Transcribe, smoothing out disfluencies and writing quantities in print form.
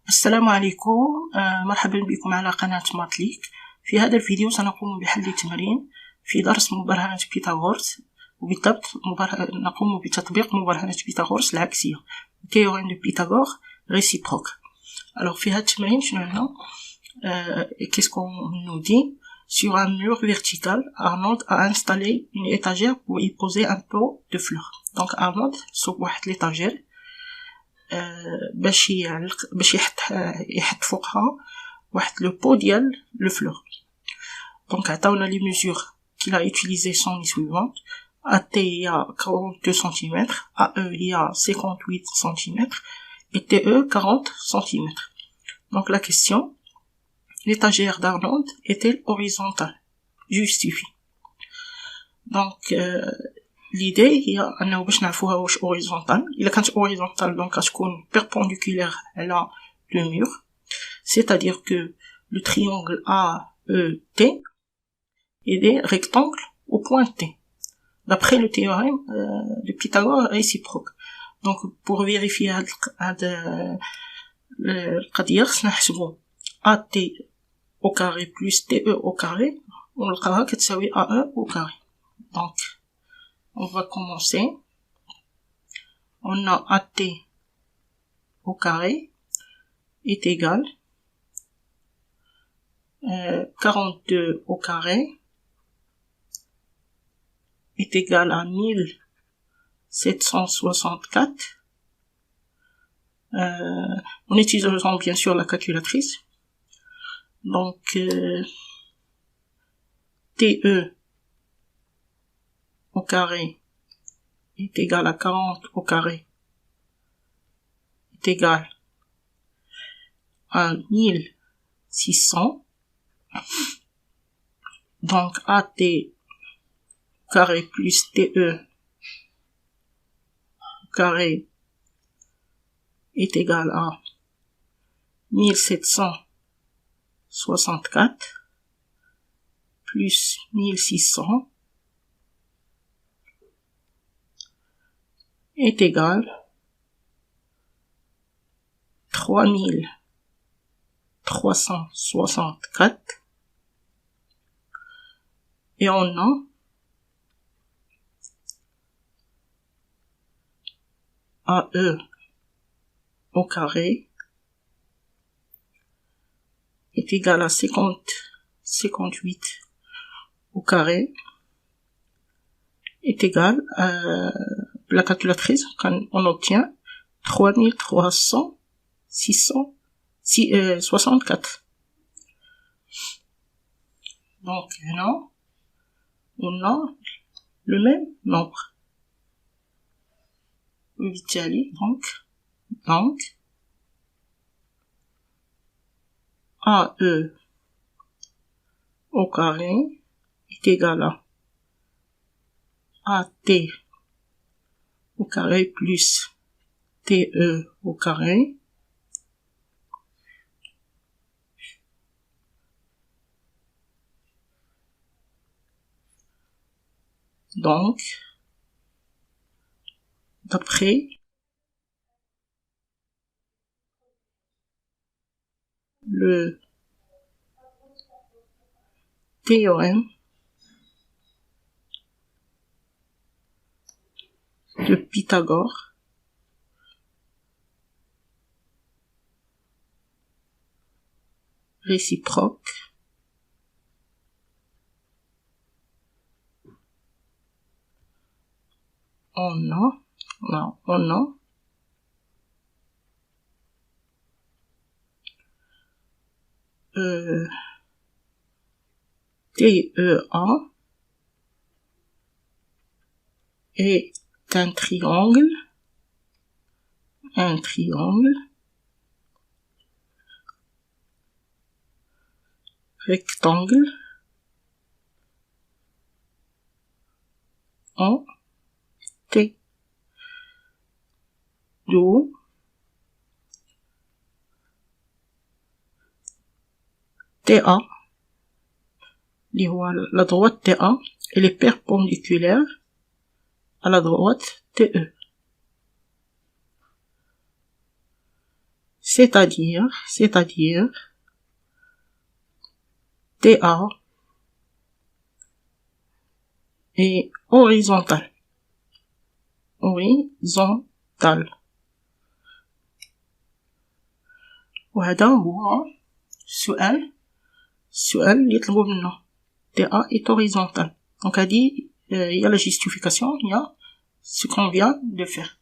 السلام عليكم. مرحبا بكم على قناة ماتليك. في هذا الفيديو سنقوم بحل تمرين في درس مبرهنة بيثاغورس، وبالضبط نقوم بتطبيق مبرهنة بيثاغورس العكسية théorème de Pythagore réciproque. Alors في هذا التمرين شنو هنا؟ qu'est-ce qu'on nous dit? Sur un mur vertical, Arnold a installé une étagère pour y poser un pot de fleurs. Donc Arnold صوب واحد l'étagère باش يحط فوقها واحد لو بو ديال لو فلور. دونك عطاونا لي ميزور qu'il a utilisé sont les suivantes. AT il y a 42 cm, AE il y a 58 cm et TE 40 cm. Donc la question, l'étagère d'Arnold est-elle horizontale? Justifie. Donc l'idée هي انه باش نعرفوها واش هوريزونتال. الا كانت هوريزونتال دونك غتكون perpendiculaire على le mur, c'est-à-dire que le triangle AET est des rectangles au point T d'après le théorème de Pythagore réciproque. Donc pour vérifier هاد القضيه خصنا نحسبوا AT au carré plus TE au carré ونلقاها كتساوي AE au carré. Donc on va commencer. On a AT au carré est égal 42 au carré est égal à 1764. En utilisant bien sûr la calculatrice. Donc TE au carré est égal à 40 au carré est égal à 1600. Donc AT carré plus TE carré est égal à 1764 plus 1600 est égal 3364 et on a AE au carré est égal à 58 au carré est égal à la calculatrice, quand on obtient 3364. Donc là, on a le même nombre. Donc AE au carré est égal à AT au carré plus TE au carré donc d'après le théorème de Pythagore réciproque, on a TEA est un triangle rectangle en T. D'où TA, la droite TA, elle est perpendiculaire à la droite TE. c'est-à-dire TA et horizontal. وهذا هو السؤال اللي يطلبوا منه TA est horizontal. Donc هذه هي la justification, il y a ce qu'on vient de faire.